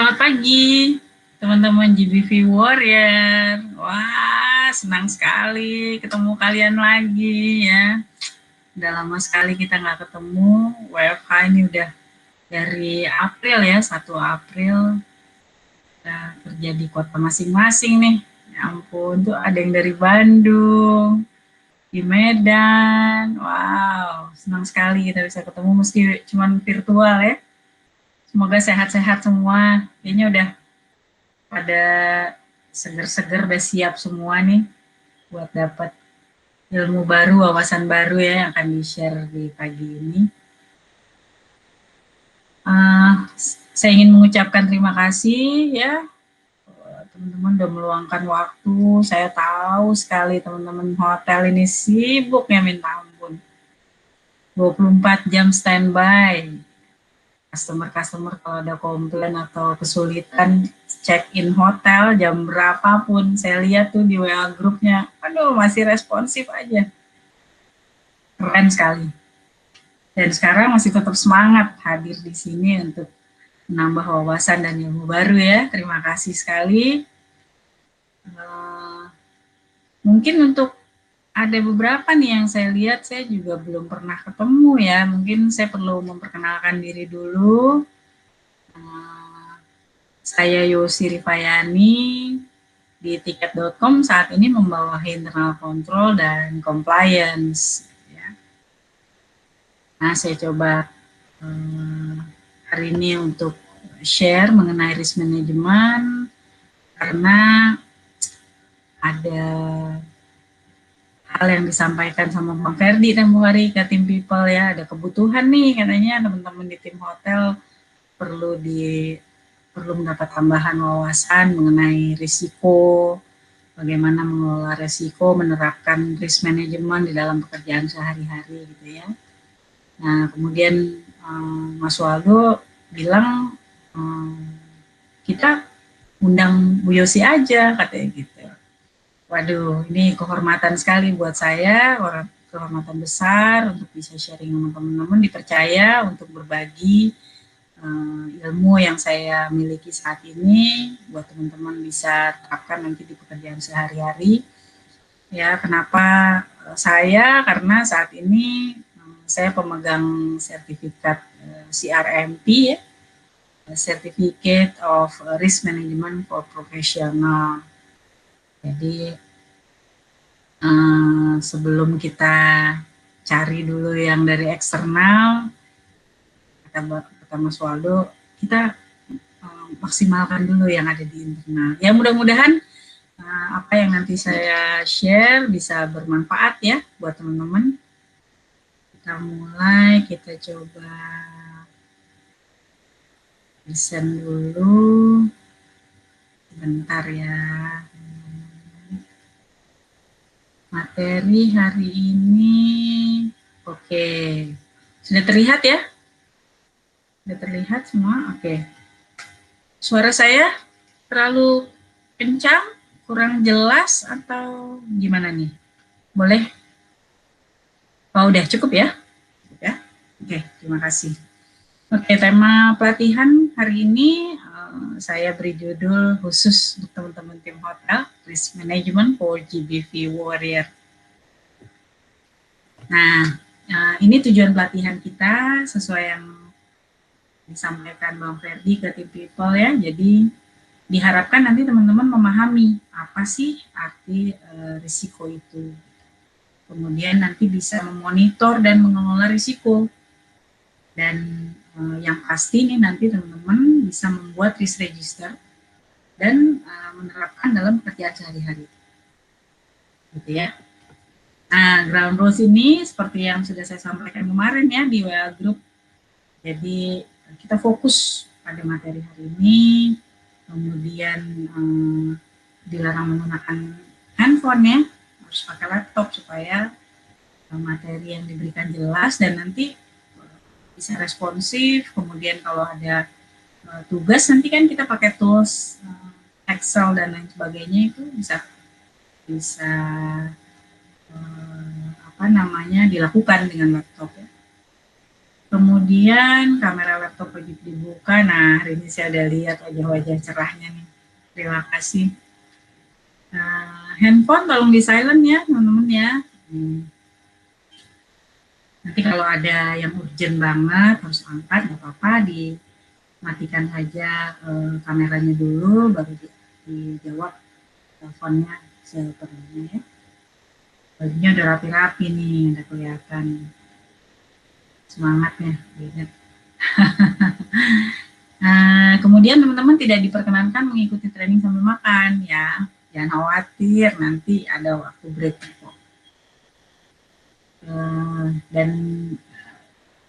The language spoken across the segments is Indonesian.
Selamat pagi, teman-teman GBV Warrior. Wah, senang sekali ketemu kalian lagi ya. Udah lama sekali kita nggak ketemu. WFH ini udah dari April ya, 1 April. Kita kerja di kota masing-masing nih. Ya ampun, tuh ada yang dari Bandung, di Medan. Wow, senang sekali kita bisa ketemu meski cuman virtual ya. Semoga sehat-sehat semua. Kayaknya udah pada seger-seger, udah siap semua nih buat dapat ilmu baru, wawasan baru ya yang akan di-share di pagi ini. Saya ingin mengucapkan terima kasih ya teman-teman udah meluangkan waktu. Saya tahu sekali teman-teman hotel ini sibuk ya minta ampun. 24 jam standby. Customer-customer kalau ada komplain atau kesulitan check-in hotel jam berapapun, saya lihat tuh di WA grupnya, aduh masih responsif aja. Keren sekali. Dan sekarang masih tetap semangat hadir di sini untuk menambah wawasan dan ilmu baru ya. Terima kasih sekali. Mungkin untuk ada beberapa nih yang saya lihat saya juga belum pernah ketemu ya. Mungkin saya perlu memperkenalkan diri dulu. Saya Yosi Rifayani di tiket.com saat ini membawahi internal control dan compliance. Ya. Nah, saya coba hari ini untuk share mengenai risk management karena ada hal yang disampaikan sama Bang Ferdi tempoh hari ke tim people ya, ada kebutuhan nih katanya teman-teman di tim hotel perlu mendapat tambahan wawasan mengenai risiko, bagaimana mengelola risiko, menerapkan risk management di dalam pekerjaan sehari-hari gitu ya. Nah, kemudian Mas Waldo bilang kita undang Bu Yosi aja katanya gitu. Waduh, ini kehormatan sekali buat saya, kehormatan besar untuk bisa sharing sama teman-teman, dipercaya untuk berbagi ilmu yang saya miliki saat ini buat teman-teman bisa terapkan nanti di pekerjaan sehari-hari. Ya, kenapa saya? Karena saat ini saya pemegang sertifikat CRMP ya, Certificate of Risk Management for Professional. Jadi sebelum kita cari dulu yang dari eksternal, kata Mas Waldo, kita maksimalkan dulu yang ada di internal. Ya mudah-mudahan apa yang nanti saya share bisa bermanfaat ya buat teman-teman. Kita mulai, kita coba desain dulu. Bentar ya. Materi hari ini, oke. Sudah terlihat ya? Sudah terlihat semua? Oke. Suara saya terlalu kencang, kurang jelas, atau gimana nih? Boleh? Oh, udah cukup ya? Ya? Oke, terima kasih. Oke, tema pelatihan hari ini saya beri judul khusus untuk teman-teman tim hotel, Risk Management for GBV Warrior. Nah, ini tujuan pelatihan kita sesuai yang disampaikan Bang Ferdi ke tim people ya. Jadi diharapkan nanti teman-teman memahami apa sih arti risiko itu. Kemudian nanti bisa memonitor dan mengelola risiko. Dan yang pasti nih nanti teman-teman bisa membuat risk register dan menerapkan dalam pekerjaan sehari-hari. Gitu ya. Nah, ground rules ini seperti yang sudah saya sampaikan kemarin ya di WA Group. Jadi kita fokus pada materi hari ini, kemudian dilarang menggunakan handphone ya, harus pakai laptop supaya materi yang diberikan jelas dan nanti bisa responsif. Kemudian kalau ada tugas nanti kan kita pakai tools Excel dan lain sebagainya, itu bisa dilakukan dengan laptop ya. Kemudian kamera laptop wajib dibuka. Nah, hari ini saya udah lihat wajah-wajah cerahnya nih. Terima kasih. Handphone tolong di silent ya, teman-teman ya. Nanti kalau ada yang urgent banget harus angkat, nggak apa-apa, dimatikan saja kameranya dulu, baru dijawab teleponnya seperlunya ya. Bajunya udah rapi-rapi nih, udah kelihatan semangatnya. Kemudian teman-teman tidak diperkenankan mengikuti training sambil makan ya. Jangan khawatir, nanti ada waktu break kok. Dan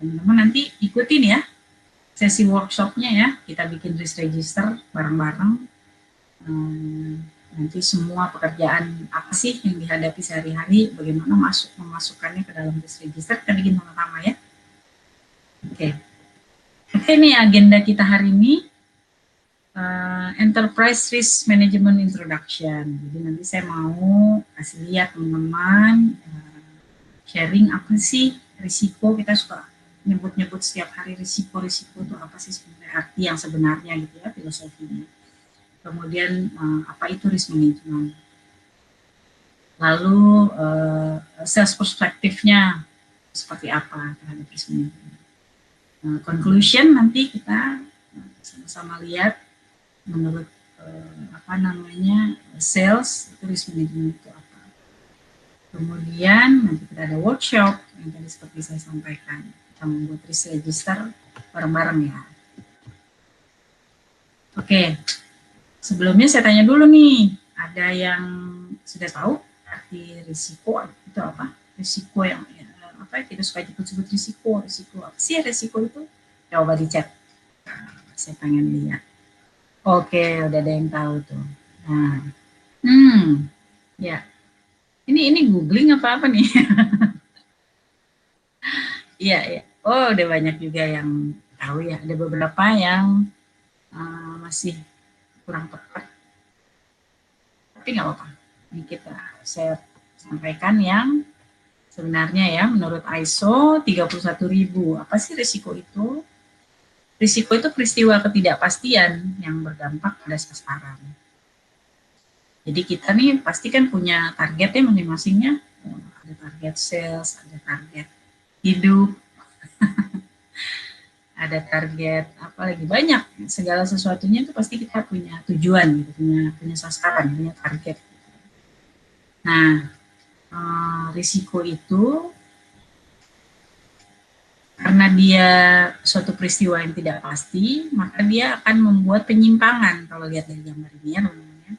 teman-teman nanti ikutin ya sesi workshopnya ya. Kita bikin risk register bareng-bareng. Nanti semua pekerjaan apa sih yang dihadapi sehari-hari, bagaimana memasukkannya ke dalam risk register, kita bikin sama-sama ya. Oke, nih agenda kita hari ini. Enterprise Risk Management Introduction. Jadi nanti saya mau kasih lihat teman-teman sharing apa sih risiko. Kita suka nyebut-nyebut setiap hari risiko itu apa sih sebenarnya, arti yang sebenarnya gitu ya, filosofinya. Kemudian apa itu risk management. Lalu sales perspektifnya seperti apa terhadap risk management. Conclusion nanti kita sama-sama lihat menurut sales itu risk management itu apa. Kemudian nanti kita ada workshop yang tadi seperti saya sampaikan, kita membuat risk register bareng-bareng ya. Oke, sebelumnya saya tanya dulu nih, ada yang sudah tahu arti risiko itu apa? Risiko yang apa kita suka sebut risiko apa sih risiko itu? Coba di chat, saya pengen lihat. Oke, udah ada yang tahu tuh. Nah, ya. Ini googling apa nih? Iya, ya. Oh, udah banyak juga yang tahu ya. Ada beberapa yang masih kurang tepat. Tapi nggak apa-apa. Ini saya sampaikan yang sebenarnya ya, menurut ISO 31000. Apa sih risiko itu? Risiko itu peristiwa ketidakpastian yang berdampak pada sasaran. Jadi kita nih pasti kan punya target ya masing-masingnya. Ada target sales, ada target hidup, ada target apa lagi, banyak. Segala sesuatunya itu pasti kita punya tujuan gitu, punya sasaran, punya target. Nah, risiko itu karena dia suatu peristiwa yang tidak pasti, maka dia akan membuat penyimpangan. Kalau lihat dari gambar ini ya teman-teman,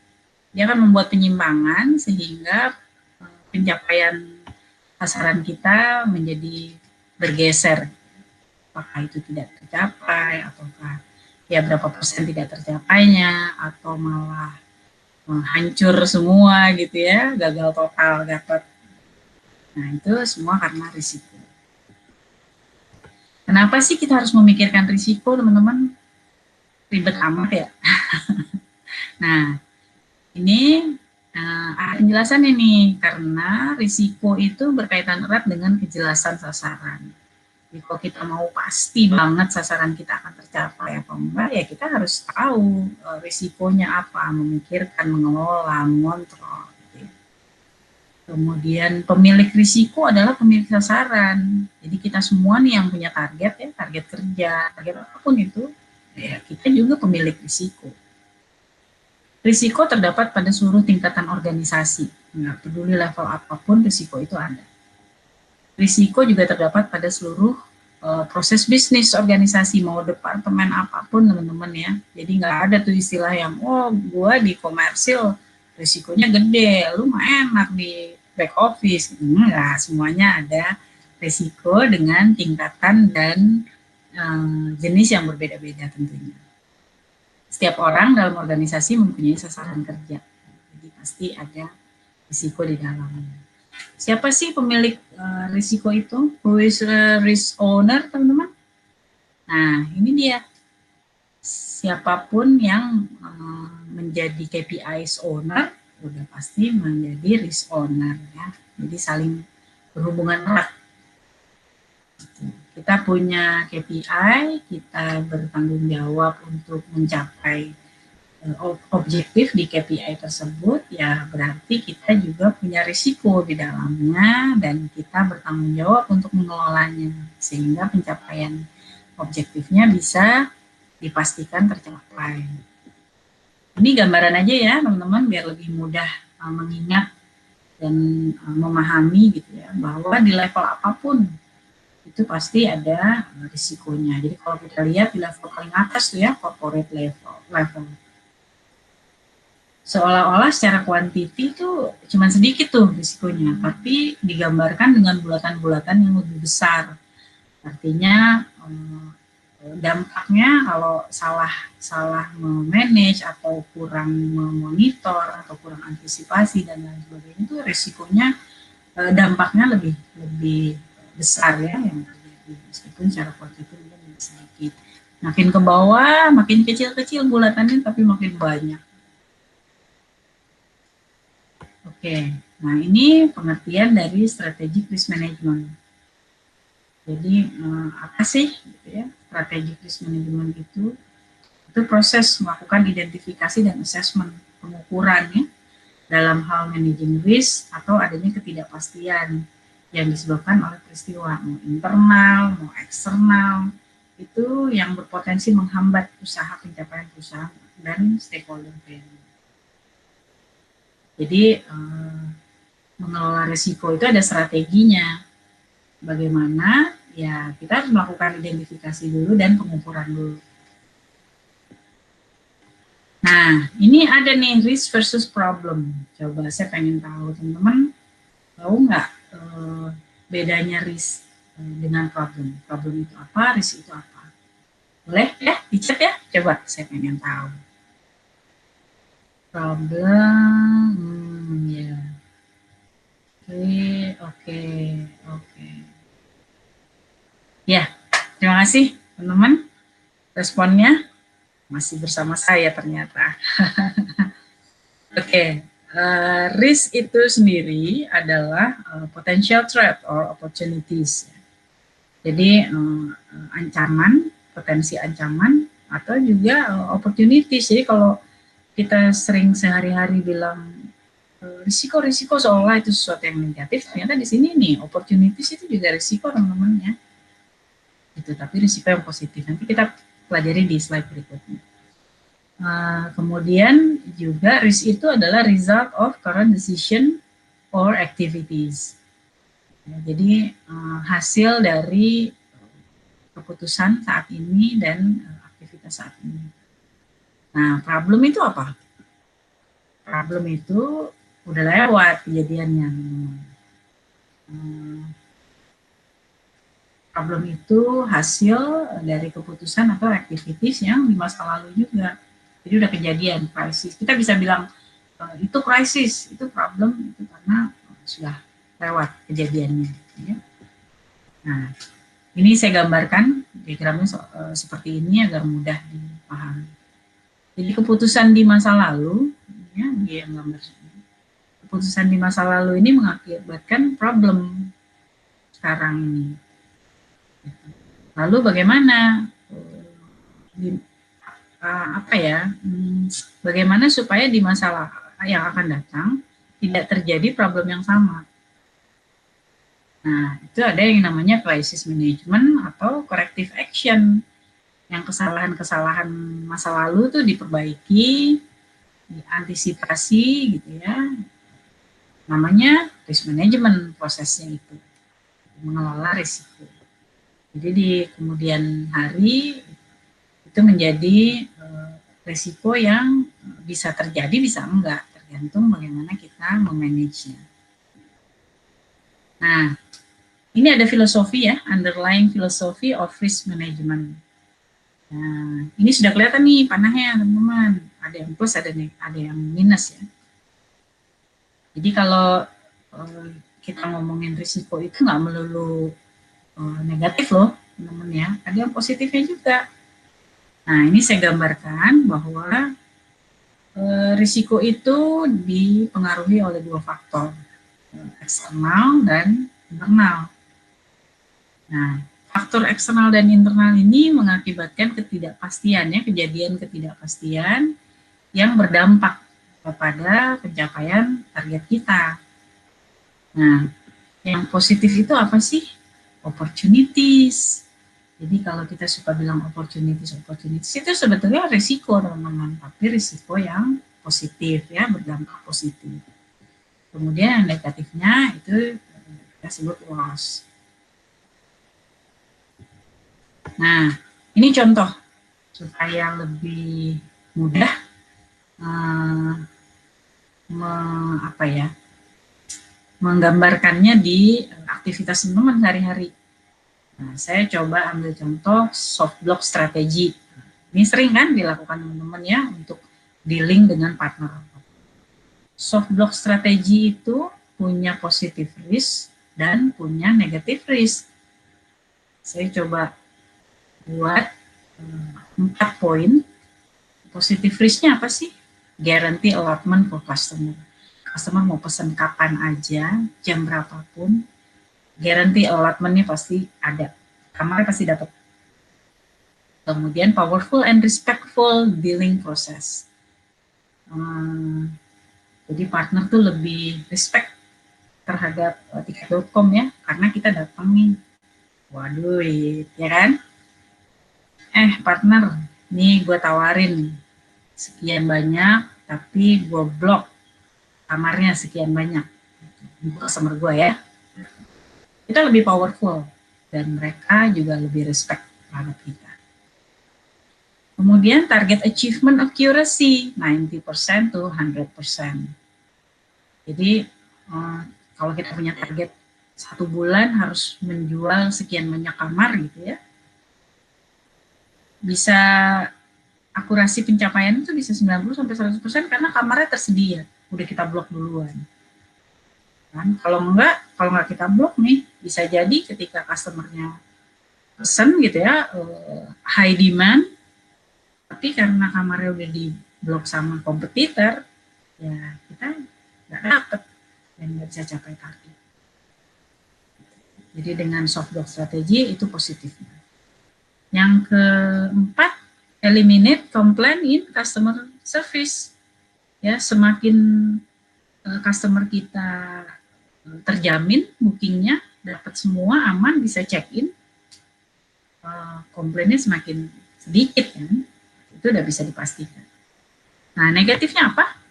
dia akan membuat penyimpangan sehingga pencapaian sasaran kita menjadi bergeser. Apakah itu tidak tercapai, ataukah ya berapa persen tidak tercapainya, atau malah hancur semua gitu ya, gagal total, dapat. Nah, itu semua karena risiko. Kenapa sih kita harus memikirkan risiko, teman-teman? Ribet amat ya. Nah, ini ada penjelasan ini, karena risiko itu berkaitan erat dengan kejelasan sasaran. Jadi kalau kita mau pasti banget sasaran kita akan tercapai apa enggak, ya kita harus tahu risikonya apa, memikirkan, mengelola, mengontrol. Kemudian pemilik risiko adalah pemilik sasaran. Jadi kita semua nih yang punya target ya, target kerja, target apapun itu, ya kita juga pemilik risiko. Risiko terdapat pada seluruh tingkatan organisasi. Nggak peduli level apapun, risiko itu ada. Risiko juga terdapat pada seluruh proses bisnis organisasi, mau departemen apapun teman-teman ya. Jadi nggak ada tuh istilah yang, oh gue di komersil risikonya gede, lu mah enak di back office. Enggak, semuanya ada risiko dengan tingkatan dan jenis yang berbeda-beda tentunya. Setiap orang dalam organisasi mempunyai sasaran kerja, jadi pasti ada risiko di dalamnya. Siapa sih pemilik risiko itu? Who is risk owner, teman-teman? Nah, ini dia. Siapapun yang menjadi KPIs owner, udah pasti menjadi risk owner ya. Jadi saling berhubungan erat. kita punya KPI, kita bertanggung jawab untuk mencapai objektif di KPI tersebut, ya berarti kita juga punya risiko di dalamnya dan kita bertanggung jawab untuk mengelolanya sehingga pencapaian objektifnya bisa dipastikan tercapai. Ini gambaran aja ya teman-teman biar lebih mudah mengingat dan memahami gitu ya bahwa di level apapun itu pasti ada risikonya. Jadi kalau kita lihat di level paling atas tuh ya corporate level seolah-olah secara kuantiti itu cuma sedikit tuh risikonya, tapi digambarkan dengan bulatan-bulatan yang lebih besar. Artinya dampaknya kalau salah memanage atau kurang memonitor atau kurang antisipasi dan lain sebagainya itu risikonya dampaknya lebih besar ya yang terjadi meskipun secara kuantiti lebih sedikit. Makin ke bawah, makin kecil-kecil bulatannya tapi makin banyak. Oke, nah ini pengertian dari strategic risk management. Jadi apa sih gitu ya, strategic risk management itu proses melakukan identifikasi dan assessment, pengukuran ya, dalam hal managing risk atau adanya ketidakpastian yang disebabkan oleh peristiwa mau internal, mau eksternal, itu yang berpotensi menghambat usaha pencapaian perusahaan dan stakeholder value. Jadi mengelola risiko itu ada strateginya. Bagaimana? Ya kita harus melakukan identifikasi dulu dan pengukuran dulu. Nah, ini ada nih risk versus problem. Coba saya pengen tahu teman-teman tahu nggak bedanya risk dengan problem? Problem itu apa? Risk itu apa? Boleh ya? Di chat ya? Coba saya pengen tahu. Problem, ya. Oke. Ya, terima kasih teman-teman. Responnya masih bersama saya ternyata. Oke, risk itu sendiri adalah potential threat or opportunities. Jadi ancaman, potensi ancaman atau juga opportunities. Jadi kalau kita sering sehari-hari bilang risiko seolah itu sesuatu yang negatif, ternyata di sini nih opportunities itu juga risiko teman-teman ya. Itu tapi risiko yang positif. Nanti kita pelajari di slide berikutnya. Kemudian juga risk itu adalah result of current decision or activities. Jadi hasil dari keputusan saat ini dan aktivitas saat ini. Nah, problem itu apa? Problem itu udah lewat kejadiannya. Problem itu hasil dari keputusan atau activities yang di masa lalu juga. Jadi udah kejadian, krisis. Kita bisa bilang itu krisis, itu problem, itu karena sudah lewat kejadiannya. Ya. Nah, ini saya gambarkan diagramnya seperti ini agar mudah dipahami. Jadi keputusan di masa lalu, ya, dia gambar. Keputusan di masa lalu ini mengakibatkan problem sekarang ini. Lalu bagaimana? Bagaimana supaya di masa yang akan datang tidak terjadi problem yang sama. Nah, itu ada yang namanya crisis management atau corrective action. Yang kesalahan-kesalahan masa lalu itu diperbaiki, diantisipasi gitu ya. Namanya risk management prosesnya itu. Mengelola risiko. Jadi di kemudian hari itu menjadi risiko yang bisa terjadi, bisa enggak, tergantung bagaimana kita memanagenya. Nah, ini ada filosofi ya, underlying philosophy of risk management. Nah, ini sudah kelihatan nih panahnya teman-teman, ada yang plus, ada yang minus ya. Jadi kalau kita ngomongin risiko itu nggak melulu negatif loh teman-teman ya, ada yang positifnya juga. Nah, ini saya gambarkan bahwa risiko itu dipengaruhi oleh dua faktor, eksternal dan internal. Nah, faktor eksternal dan internal ini mengakibatkan ketidakpastian, ya, kejadian ketidakpastian yang berdampak kepada pencapaian target kita. Nah, yang positif itu apa sih? Opportunities. Jadi kalau kita suka bilang opportunities itu sebetulnya risiko, teman-teman, tapi risiko yang positif, ya, berdampak positif. Kemudian yang negatifnya itu kita sebut loss. Nah, ini contoh supaya lebih mudah menggambarkannya di aktivitas teman-teman sehari-hari. Nah, saya coba ambil contoh soft block strategi. Ini sering kan dilakukan teman-teman, ya, untuk dealing dengan partner. Soft block strategi itu punya positive risk dan punya negative risk. Saya coba buat 4 poin. Positive risk-nya apa sih? Guarantee allotment for customer. Customer mau pesan kapan aja, jam berapapun, guarantee allotment-nya pasti ada. Kamarnya pasti dapat. Kemudian powerful and respectful billing process. Jadi partner tuh lebih respect terhadap tiket.com, ya, karena kita datang nih, waduh, ya kan? Partner, nih gue tawarin sekian banyak, tapi gue blok kamarnya sekian banyak. Customer gue, ya. Kita lebih powerful dan mereka juga lebih respect terhadap kita. Kemudian target achievement accuracy 90% to 100%. Jadi kalau kita punya target 1 bulan harus menjual sekian banyak kamar gitu, ya, bisa akurasi pencapaian itu bisa 90-100% karena kamarnya tersedia, udah kita blok duluan. Kan? Kalau nggak kita blok nih, bisa jadi ketika customernya pesen gitu, ya, high demand, tapi karena kamarnya udah di blok sama kompetitor, ya kita nggak dapet dan nggak bisa capai target. Jadi dengan soft block strategi itu positifnya. Yang keempat, eliminate complaint in customer service. Ya, semakin customer kita terjamin bookingnya, dapat semua aman, bisa check-in, komplainnya semakin sedikit, kan? Itu udah bisa dipastikan. Nah, negatifnya apa?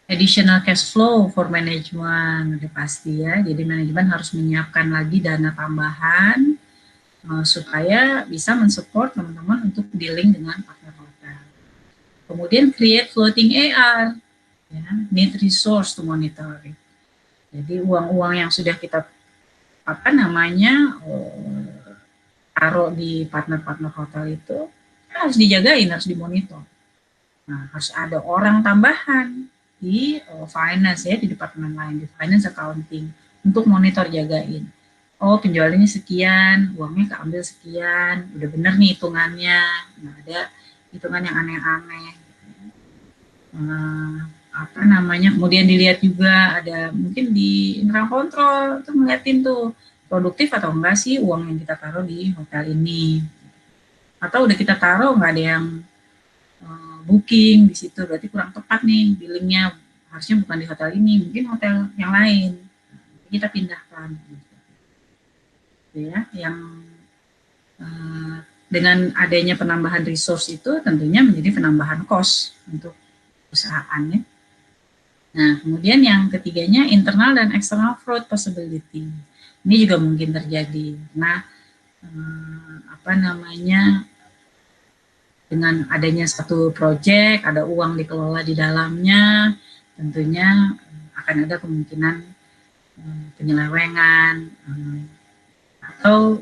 Additional cash flow for management, udah pasti, ya. Jadi manajemen harus menyiapkan lagi dana tambahan supaya bisa mensupport teman-teman untuk dealing dengan partner hotel. Kemudian create floating AR, ya, need resource to monitor. Jadi uang-uang yang sudah kita taruh di partner-partner hotel itu harus dijagain, harus dimonitor. Nah, harus ada orang tambahan di finance, ya, di departemen lain, di finance accounting, untuk monitor, jagain. Oh, penjualannya sekian, uangnya keambil sekian, udah bener nih hitungannya, nggak ada hitungan yang aneh-aneh. Kemudian dilihat juga ada mungkin di internal control tuh ngeliatin tuh produktif atau enggak sih uang yang kita taruh di hotel ini, atau udah kita taruh nggak ada yang booking di situ, berarti kurang tepat nih billingnya, harusnya bukan di hotel ini, mungkin hotel yang lain, kita pindahkan, gitu, ya. Yang dengan adanya penambahan resource itu tentunya menjadi penambahan cost untuk perusahaannya. Nah, kemudian yang ketiganya, internal dan external fraud possibility. Ini juga mungkin terjadi. Nah, dengan adanya satu proyek, ada uang dikelola di dalamnya, tentunya akan ada kemungkinan penyelewengan atau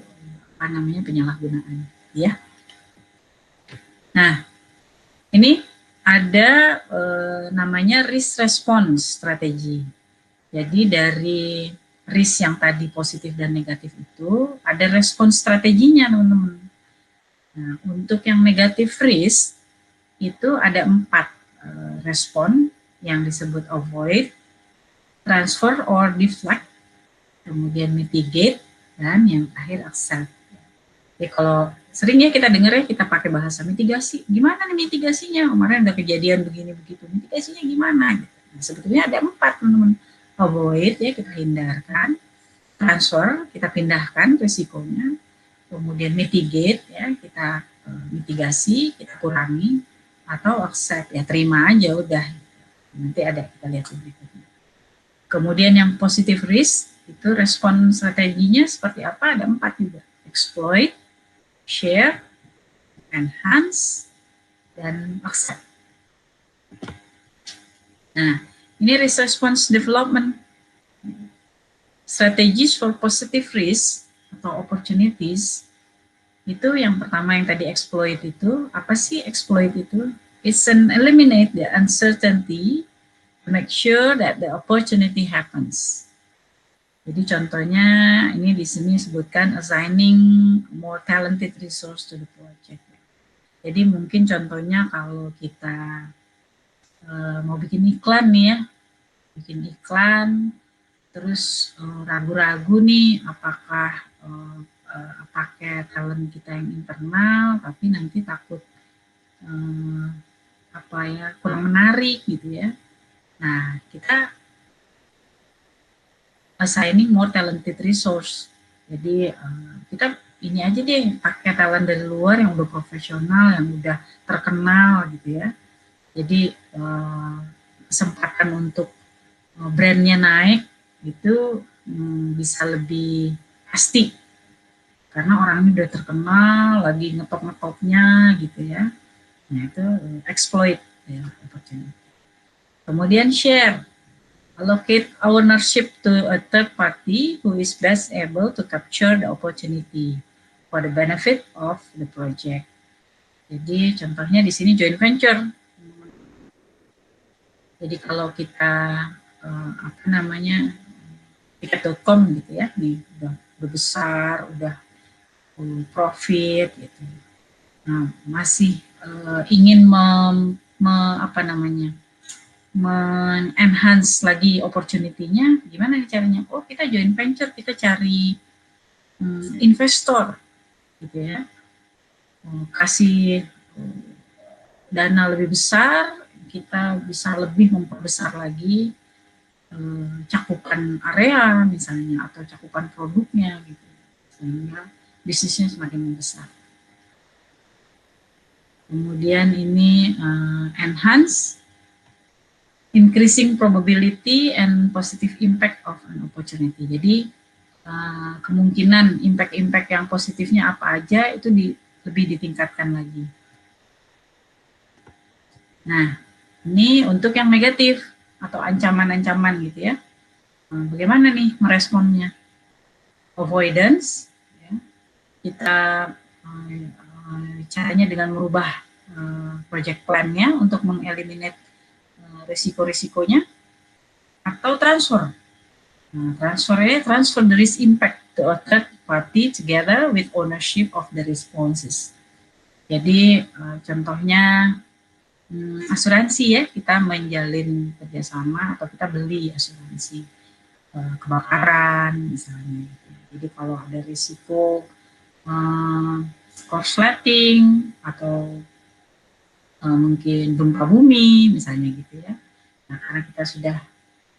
penyalahgunaan, ya. Nah, ini ada namanya risk response strategi. Jadi dari risk yang tadi positif dan negatif itu ada respons strateginya, teman-teman. Nah, untuk yang negatif risk itu ada 4 respon yang disebut avoid, transfer or deflect, kemudian mitigate, dan yang terakhir accept. Jadi kalau sering ya kita dengar ya kita pakai bahasa mitigasi, gimana nih mitigasinya? Kemarin ada kejadian begini begitu, mitigasinya gimana? Gitu. Nah, sebetulnya ada 4 teman-teman. Avoid ya kita hindarkan, transfer kita pindahkan risikonya, kemudian mitigate ya kita mitigasi kita kurangi, atau accept ya terima aja udah. Nanti ada kita lihat berikutnya. Kemudian yang positive risk itu respon strateginya seperti apa? Ada 4 juga. Exploit, share, enhance, dan accept. Nah, ini risk response development. Strategies for positive risk atau opportunities itu yang pertama yang tadi exploit itu, apa sih exploit itu? It's an eliminate the uncertainty to make sure that the opportunity happens. Jadi contohnya ini di sini sebutkan assigning more talented resource to the project. Jadi mungkin contohnya kalau kita mau bikin iklan nih ya, bikin iklan, terus ragu-ragu nih apakah pakai talent kita yang internal, tapi nanti takut apa ya kurang menarik gitu ya. Nah kita assigning more talented resource. Jadi kita ini aja deh pakai talent dari luar yang udah profesional, yang udah terkenal gitu ya. Jadi kesempatan untuk brandnya naik itu bisa lebih pasti karena orangnya udah terkenal, lagi ngetop-ngetopnya gitu ya. Nah itu exploit ya opportunity. Kemudian share, allocate ownership to a third party who is best able to capture the opportunity for the benefit of the project. Jadi contohnya di sini joint venture. Jadi kalau kita apa namanya tiket.com gitu ya, nih udah besar, udah profit gitu. Nah, masih ingin apa namanya men-enhance lagi opportunity-nya, gimana nih caranya? Oh, kita joint venture, kita cari investor gitu ya. Kasih dana lebih besar, kita bisa lebih memperbesar lagi cakupan area misalnya atau cakupan produknya gitu sehingga bisnisnya semakin besar. Kemudian ini enhance, increasing probability and positive impact of an opportunity. Jadi kemungkinan impact-impact yang positifnya apa aja itu lebih ditingkatkan lagi. Nah, ini untuk yang negatif atau ancaman-ancaman gitu ya. Bagaimana nih meresponnya? Avoidance, ya. Kita caranya dengan merubah project plan-nya untuk mengeliminate risiko-risikonya, atau transfer. Nah, transfer the risk impact to a third party together with ownership of the responses. Jadi contohnya asuransi ya, kita menjalin kerjasama atau kita beli asuransi kebakaran misalnya. Jadi kalau ada risiko korsleting atau mungkin gempa bumi misalnya gitu ya. Nah karena kita sudah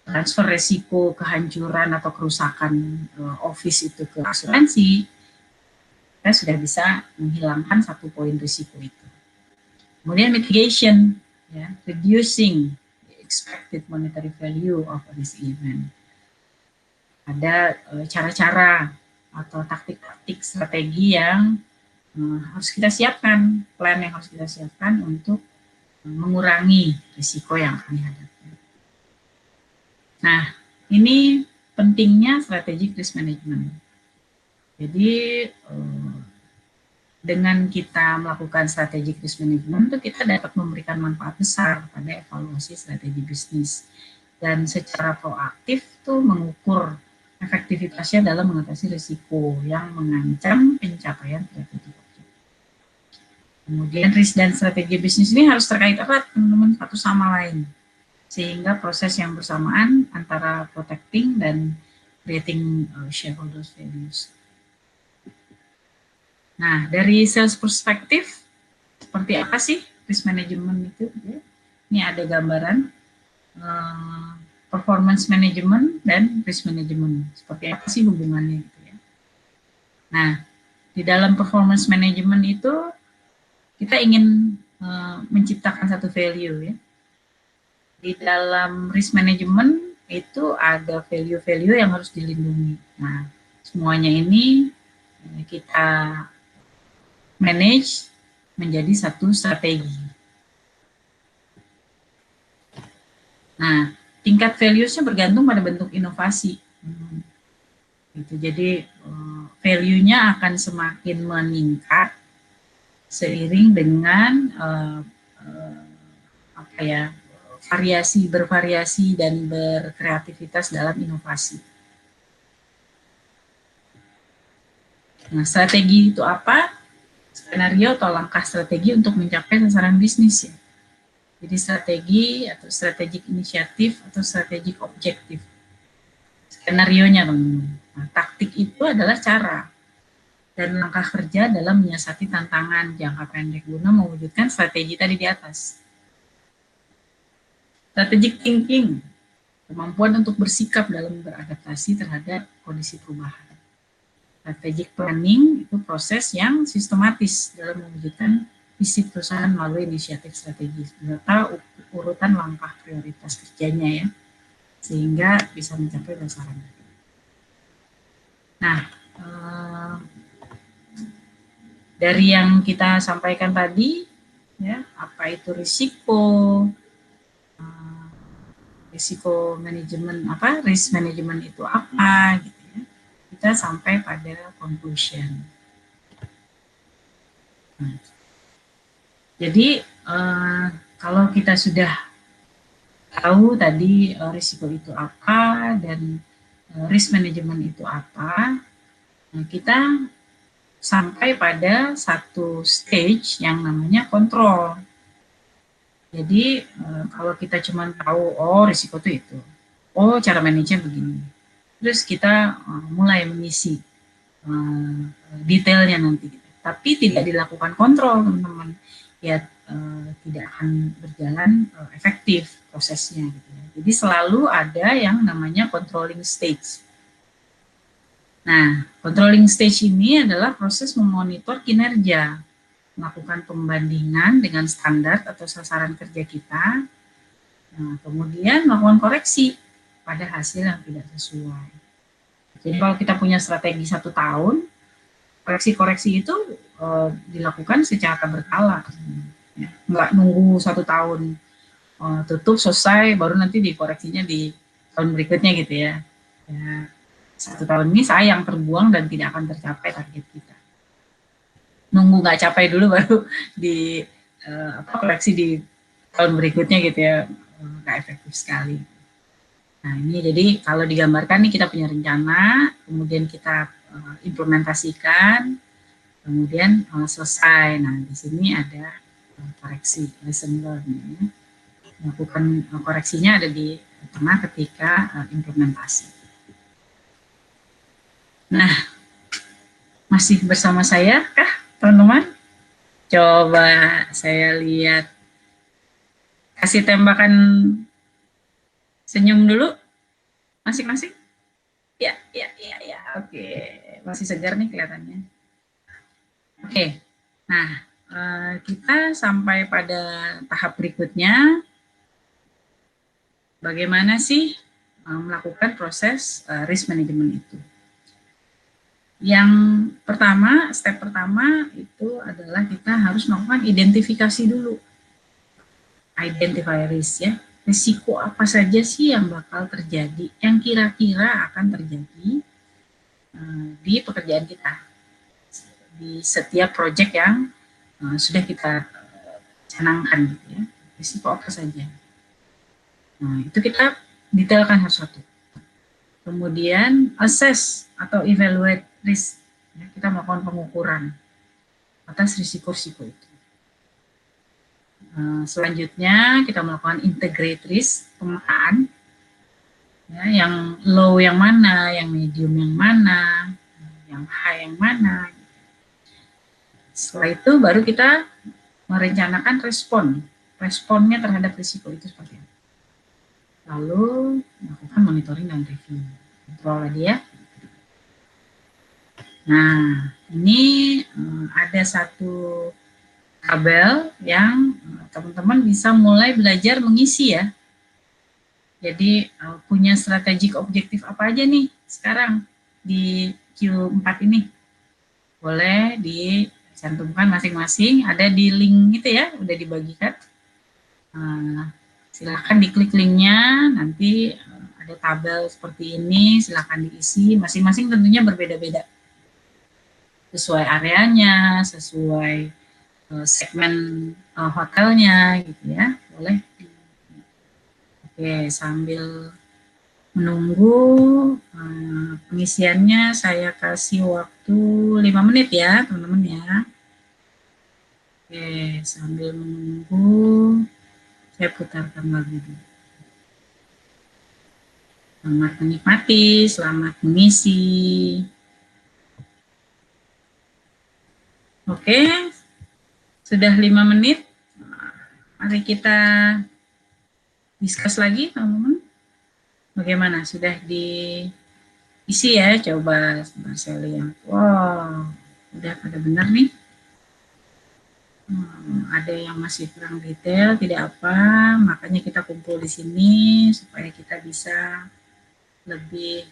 transfer resiko kehancuran atau kerusakan office itu ke asuransi, kita sudah bisa menghilangkan 1 poin risiko itu. Kemudian mitigation, ya, reducing the expected monetary value of this event. Ada cara-cara atau taktik-taktik strategi yang harus kita siapkan, plan yang harus kita siapkan untuk mengurangi risiko yang akan dihadapi. Nah, ini pentingnya strategic risk management. Jadi dengan kita melakukan strategic risk management itu kita dapat memberikan manfaat besar pada evaluasi strategi bisnis dan secara proaktif tuh mengukur efektivitasnya dalam mengatasi risiko yang mengancam pencapaian strategi. Kemudian risk dan strategi bisnis ini harus terkait erat teman-teman satu sama lain sehingga proses yang bersamaan antara protecting dan creating shareholders values. Nah, dari sales perspektif, seperti apa sih risk management itu? Ini ada gambaran performance management dan risk management. Seperti apa sih hubungannya? Gitu ya. Nah, di dalam performance management itu kita ingin menciptakan satu value ya. Di dalam risk management itu ada value-value yang harus dilindungi. Nah, semuanya ini kita manage menjadi satu strategi. Nah, tingkat values-nya bergantung pada bentuk inovasi. Gitu. Jadi value-nya akan semakin meningkat seiring dengan apa ya, bervariasi dan berkreativitas dalam inovasi. Nah, strategi itu apa? Skenario atau langkah strategi untuk mencapai sasaran bisnis ya. Jadi strategi atau strategic inisiatif atau strategic objektif. Skenarionya teman-teman. Nah, taktik itu adalah cara dan langkah kerja dalam menyiasati tantangan jangka pendek guna mewujudkan strategi tadi di atas. Strategic thinking, kemampuan untuk bersikap dalam beradaptasi terhadap kondisi perubahan. Strategic planning itu proses yang sistematis dalam mewujudkan visi perusahaan melalui inisiatif strategis serta urutan langkah prioritas kerjanya ya, sehingga bisa mencapai sasaran. Nah, dari yang kita sampaikan tadi, ya, apa itu risiko manajemen, risk management itu apa, gitu ya. Kita sampai pada conclusion. Nah, jadi kalau kita sudah tahu tadi risiko itu apa dan risk management itu apa, nah kita sampai pada satu stage yang namanya kontrol. Jadi kalau kita cuma tahu, oh risiko itu, oh cara manajenya begini, terus kita mulai mengisi detailnya nanti, tapi tidak dilakukan kontrol teman-teman, ya tidak akan berjalan efektif prosesnya. Gitu ya. Jadi selalu ada yang namanya controlling stage. Nah, controlling stage ini adalah proses memonitor kinerja, melakukan pembandingan dengan standar atau sasaran kerja kita, nah, kemudian melakukan koreksi pada hasil yang tidak sesuai. Jadi kalau kita punya strategi 1 tahun, koreksi-koreksi itu dilakukan secara berkala. Ya. Nggak nunggu 1 tahun tutup selesai, baru nanti dikoreksinya di tahun berikutnya gitu ya. Ya. 1 tahun ini sayang terbuang dan tidak akan tercapai target kita. Nunggu nggak capai dulu baru di koreksi di tahun berikutnya gitu ya, nggak efektif sekali. Nah ini jadi kalau digambarkan nih kita punya rencana, kemudian kita implementasikan, kemudian selesai. Nah di sini ada koreksi, lesson learned. Ya. Melakukan koreksinya ada di tengah ketika implementasi. Nah, masih bersama saya kah teman-teman? Coba saya lihat, kasih tembakan senyum dulu masing-masing. Ya, oke. Masih segar nih kelihatannya. Oke, nah kita sampai pada tahap berikutnya. Bagaimana sih melakukan proses risk management itu? Yang pertama, step pertama itu adalah kita harus melakukan identifikasi dulu. Identify risk ya. Risiko apa saja sih yang bakal terjadi, yang kira-kira akan terjadi di pekerjaan kita, di setiap proyek yang sudah kita canangkan gitu ya. Risiko apa saja. Nah, itu kita detailkan satu-satu. Kemudian assess atau evaluate risk. Ya, kita melakukan pengukuran atas risiko-risiko itu. Selanjutnya kita melakukan integrate risk, pemetaan. Ya, yang low yang mana, yang medium yang mana, yang high yang mana. Setelah itu baru kita merencanakan responnya terhadap risiko itu seperti apa. Lalu melakukan monitoring dan review. Kontrol lagi ya. Nah, ini ada satu tabel yang teman-teman bisa mulai belajar mengisi ya. Jadi punya strategic objektif apa aja nih sekarang di Q4 ini. Boleh dicantumkan masing-masing, ada di link itu ya, udah dibagikan. Silahkan diklik linknya, nanti ada tabel seperti ini, silahkan diisi, masing-masing tentunya berbeda-beda. Sesuai areanya, sesuai segmen hotelnya gitu ya, boleh. Oke, sambil menunggu pengisiannya, saya kasih waktu 5 menit ya teman-teman ya. Oke, sambil menunggu saya putarkan lagu dulu. Selamat menikmati, selamat mengisi. Oke, sudah 5 menit. Mari kita discuss lagi teman-teman. Bagaimana, sudah diisi ya? Coba saya lihat. Wow, udah pada benar nih. Ada yang masih kurang detail, tidak apa, makanya kita kumpul di sini supaya kita bisa lebih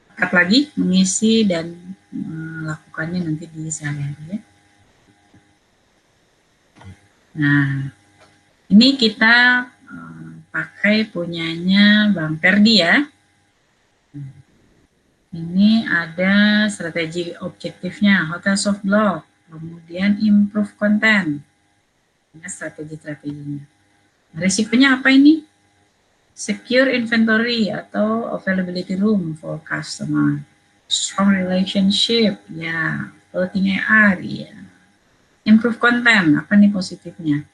dekat lagi mengisi dan melakukannya nanti di sehari-hari ya. Nah, ini kita pakai punyanya Bang Ferdi ya. Ini ada strategi objektifnya, hotel soft block, kemudian improve content. Ini strategi-strateginya. Risikonya apa ini? Secure inventory atau availability room for customer. Strong relationship, ya. Floating AR, ya. Improve content, apa nih positifnya?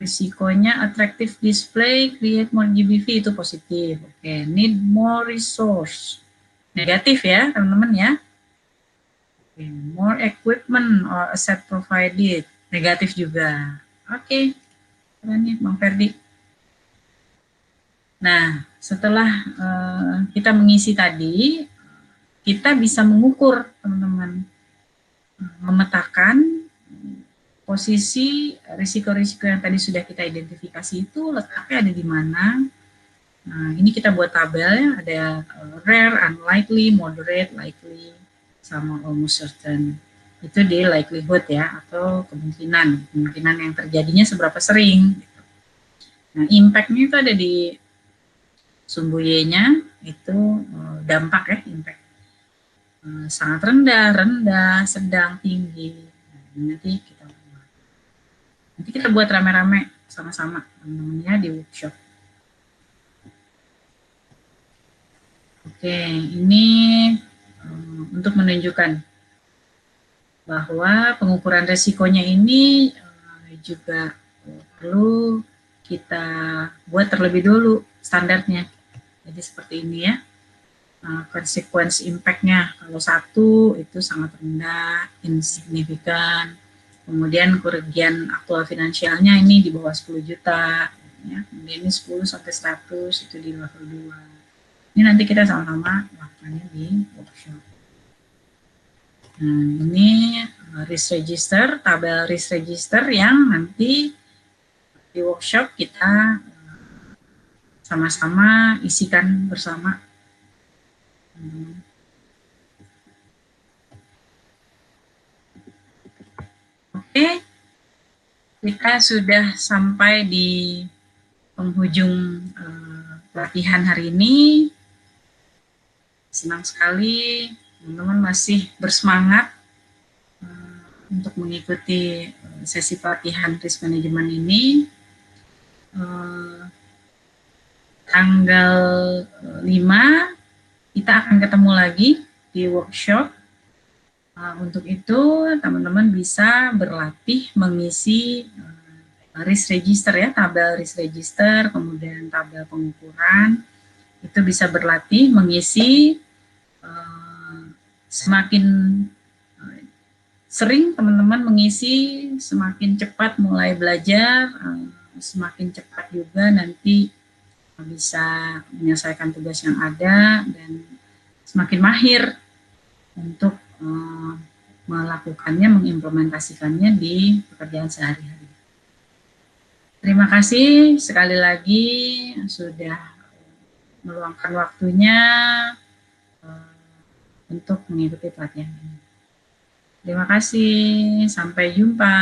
Risikonya attractive display, create more GBV, itu positif. Oke, need more resource. Negatif ya, teman-teman ya. Oke, more equipment or asset provided. Negatif juga. Oke, keren ya Bang Ferdi. Nah, setelah kita mengisi tadi, kita bisa mengukur, teman-teman, memetakan posisi risiko-risiko yang tadi sudah kita identifikasi itu letaknya ada di mana. Nah, ini kita buat tabel ya, ada rare, unlikely, moderate, likely, sama almost certain. Itu di likelihood ya, atau kemungkinan yang terjadinya seberapa sering. Nah, impact-nya itu ada di sumbu Y-nya, itu dampak ya, impact. Sangat rendah, sedang, tinggi. Nah, nanti kita buat rame-rame sama-sama teman-teman ya di workshop. Oke, ini untuk menunjukkan bahwa pengukuran resikonya ini juga perlu kita buat terlebih dulu standarnya. Jadi seperti ini ya. Consequence impact-nya, kalau 1 itu sangat rendah, insignifikan. Kemudian kerugian aktual finansialnya ini di bawah 10 juta. Ya. Kemudian ini 10 sampai 100 itu di level 2. Ini nanti kita sama-sama lakukannya di workshop. Nah, ini risk register, tabel risk register yang nanti di workshop kita sama-sama isikan bersama. Oke, kita sudah sampai di penghujung pelatihan hari ini. Senang sekali teman-teman masih bersemangat untuk mengikuti sesi pelatihan risk management ini. Tanggal 5 kita akan ketemu lagi di workshop. Untuk itu teman-teman bisa berlatih mengisi risk register ya, tabel risk register, kemudian tabel pengukuran. Itu bisa berlatih mengisi semakin sering teman-teman mengisi, semakin cepat mulai belajar, semakin cepat juga nanti bisa menyelesaikan tugas yang ada dan semakin mahir untuk melakukannya, mengimplementasikannya di pekerjaan sehari-hari. Terima kasih sekali lagi sudah meluangkan waktunya untuk mengikuti pelatihan ini. Terima kasih, sampai jumpa.